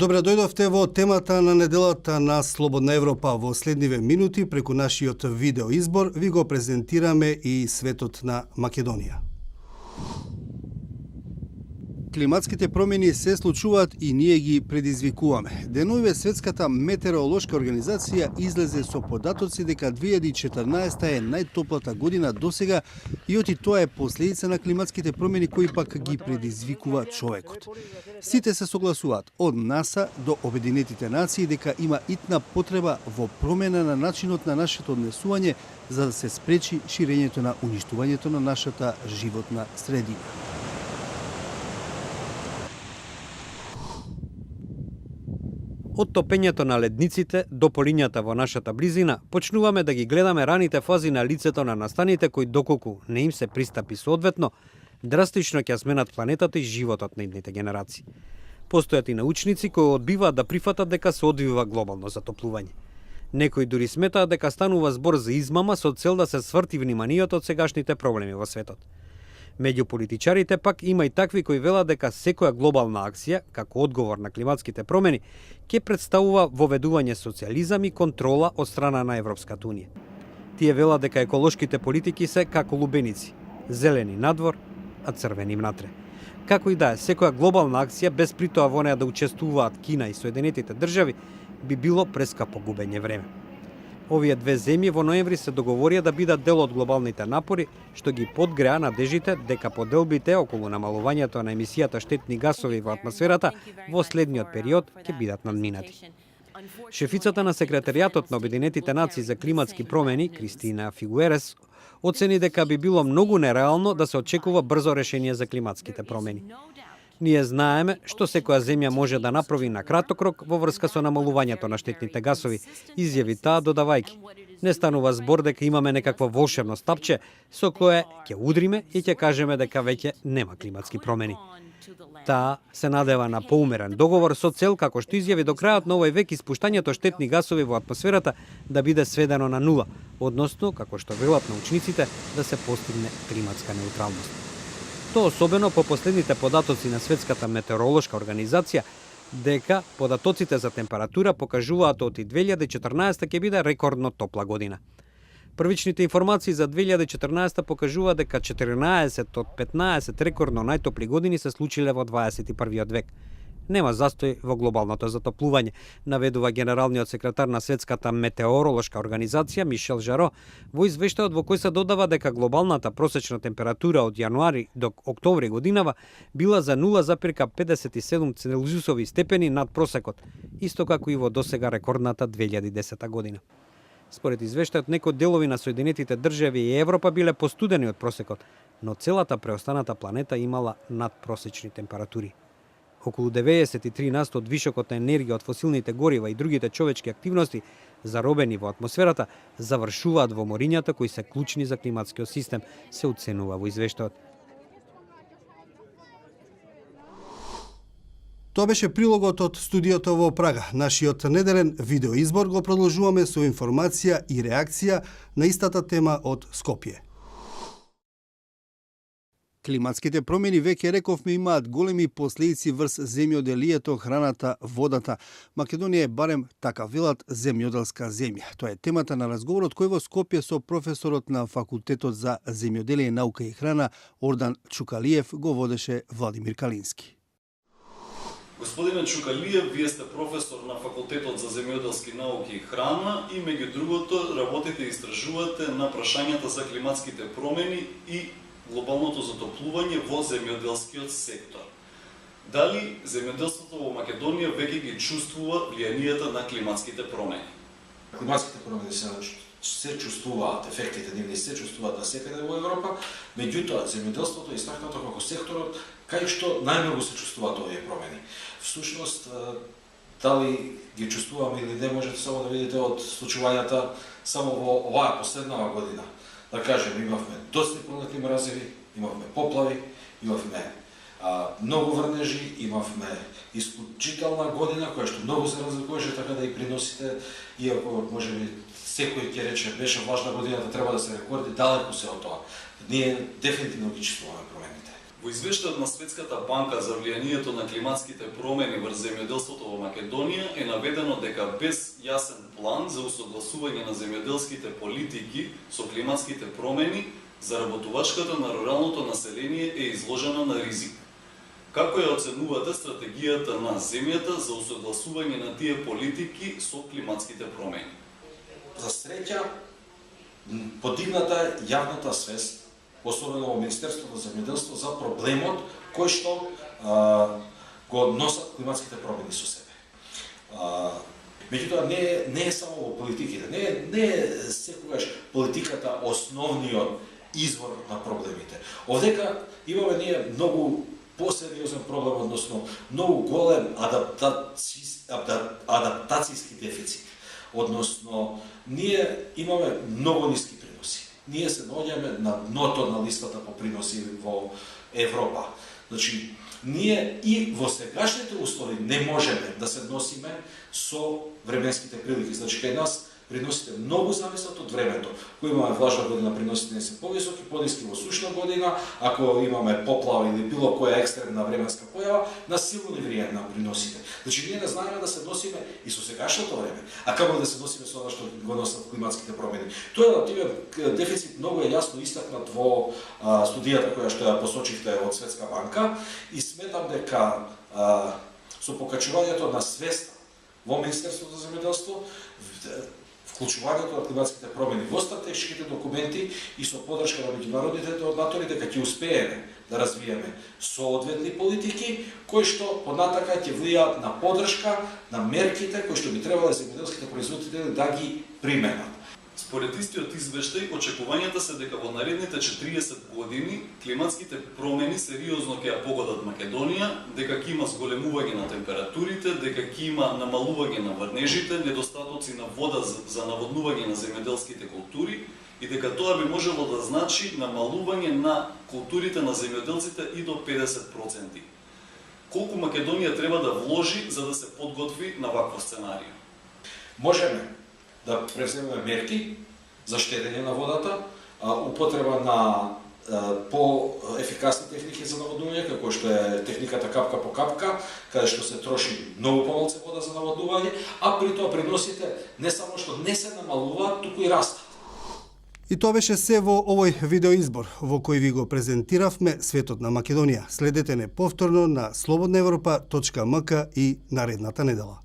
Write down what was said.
Добре дојдовте во темата на неделата на Слободна Европа. Во следниве минути, преку нашиот видеоизбор, ви го презентираме и светот на Македонија. Климатските промени се случуваат и ние ги предизвикуваме. Деновиве Светската метеоролошка организација излезе со податоци дека 2014 е најтоплата година досега и оти тоа е последица на климатските промени кои пак ги предизвикува човекот. Сите се согласуваат од НАСА до Обединетите нации дека има итна потреба во промена на начинот на нашето однесување за да се спречи ширењето на уништувањето на нашата животна средина. Од топењето на ледниците до полињата во нашата близина, почнуваме да ги гледаме раните фази на лицето на настаните кои доколку не им се пристапи соодветно, драстично ќе сменат планетата и животот на идните генерации. Постојат и научници кои одбиваат да прифатат дека се одвива глобално затоплување. Некои дури сметаат дека станува збор за измама со цел да се сврти вниманието од сегашните проблеми во светот. Меѓу политичарите пак има и такви кои велат дека секоја глобална акција, како одговор на климатските промени, ќе представува воведување социјализам и контрола од страна на Европската унија. Тие велат дека еколошките политики се како лубеници, зелени надвор, а црвени внатре. Како и да е, секоја глобална акција, без при тоа во неа да учествуваат Кина и Соединетите држави, би било прескапо губење време. Овие две земји во ноември се договорија да бидат дел од глобалните напори, што ги подгреа надежите дека поделбите околу намалувањето на емисијата штетни гасови во атмосферата во следниот период ќе бидат надминати. Шефицата на секретаријатот на Обединетите нации за климатски промени, Кристина Фигуерес, оцени дека би било многу нереално да се очекува брзо решение за климатските промени. Ние знаеме што секоја земја може да направи на краток рок во врска со намалувањето на штетните гасови, изјави таа додавајќи. Не станува збор дека имаме некакво волшебно стапче со кое ќе удриме и ќе кажеме дека веќе нема климатски промени. Таа се надева на поумерен договор со цел, како што изјави, до крајот на овој век испуштањето штетни гасови во атмосферата да биде сведено на нула, односно, како што велат научниците, да се постигне климатска неутралност. Тоа особено по последните податоци на Светската метеоролошка организација, дека податоците за температура покажуваат од 2014 ќе биде рекордно топла година. Првичните информации за 2014 покажуваат дека 14 од 15 рекордно најтопли години се случиле во 21 век. Нема застој во глобалното затоплување, наведува генералниот секретар на Светската метеоролошка организација Мишел Жаро во извештајот во кој се додава дека глобалната просечна температура од јануари до октомври годинава била за 0,57 целзиусови степени над просекот, исто како и во досега рекордната 2010 година. Според извештајот, некои делови на Соединетите држави и Европа биле постудени од просекот, но целата преостаната планета имала надпросечни температури. Околу 93% од вишокот на енергија од фосилните горива и другите човечки активности заробени во атмосферата завршуваат во морињата кои се клучни за климатскиот систем, се оценува во извештајот. Тоа беше прилогот од студиото во Прага. Нашиот неделен видеоизбор го продолжуваме со информација и реакција на истата тема од Скопје. Климатските промени, веќе рековме, имаат големи последици врз земјоделието, храната, водата. Македонија е барем така велат земјоделска земја. Тоа е темата на разговорот кој во Скопје со професорот на Факултетот за земјоделие, наука и храна Ордан Чукалиев го водеше Владимир Калински. Господине Чукалиев, вие сте професор на Факултетот за земјоделски науки и храна и меѓу другото работите и истражувате на прашањата за климатските промени и глобалното затоплување во земјоделскиот сектор. Дали земјоделството во Македонија веќе ги чувствува влијанието на климатските промени? Климатските промени се чувствуваат, ефектите нивни се чувствуваат насекаде во Европа, меѓутоа земјоделството е истакнато како секторот кај што најмногу се чувствуваат овие промени. Всушност, дали ги чувствуваме или не, можете само да видите од случувањата само во оваа последнава година. Да кажем, имавме доста планетни мразеви, имавме поплави, имавме многу врнежи, имавме исклучителна година, која што многу се разликуваше, така да и приносите, иако можеби секој ќе рече беше важна годината, треба да се рекорди, далеку се од тоа. Ние дефинитивно ги чувствуваме промените. Во извештајот на Светската банка за влијанието на климатските промени врз земјоделството во Македонија е наведено дека без јасен план за усогласување на земјоделските политики со климатските промени, заработувачката на руралното население е изложена на ризик. Како ја оценувате стратегијата на земјата за усогласување на тие политики со климатските промени? За среќа, подигната е јавната свест, особено во Министерството за земјоделство, за проблемот кој што го носат климатските промени со себе. Меѓутоа, не е само во политиките, не е секогаш политиката основниот извор на проблемите. Овдека имаме ние многу посериозен проблем, односно многу голем адаптацијски дефицит. Односно, ние имаме многу ниски приноси. Ние се наоѓаме на дното на листата по приноси во Европа. Значи, ние и во сегашните услови не можеме да се носиме со временските прилики. Значи, кај нас приносите многу зависат од времето. Ако имаме влажна година, приносите не се повисоки, пониски во сушна година, ако имаме поплава или било која екстремна временска појава, нас силно не влијае на приносите. Значи, ние не знаеме да се носиме и со сегашното време, а како да се носиме со она што го носат климатските промени. Тој адаптивен дефицит многу е јасно истакнат во студијата која што ја посочивте од Светска банка и сметам дека со покачувањето на свеста во Министерството за земјоделство, вклучувањето на климатските промени во стратешките документи и со подршка на меѓународните донатори дека ќе успееме да развиеме соодветни политики кои што понатака ќе влијаат на подршка на мерките кои што би требале земјоделските производители да ги применат. Според истиот извештај, очекувањата се дека во наредните 40 години климатските промени сериозно ќе ја погодат Македонија, дека ќе има зголемување на температурите, дека ќе има намалување на врнежите, недостатоци на вода за наводнување на земјоделските култури и дека тоа би можело да значи намалување на културите на земјоделците и до 50%. Колку Македонија треба да вложи за да се подготви на вакво сценарио? Можеме да превземеме мерки за штедење на водата, употреба на по-ефикасни техники за наводнување, како што е техниката капка по капка, каде што се троши многу помалку вода за наводнување, а при тоа приносите не само што не се намалуваат, туку и растат. И тоа беше се во овој видеоизбор, во кој ви го презентиравме светот на Македонија. Следете не повторно на slobodnaevropa.mk и наредната недела.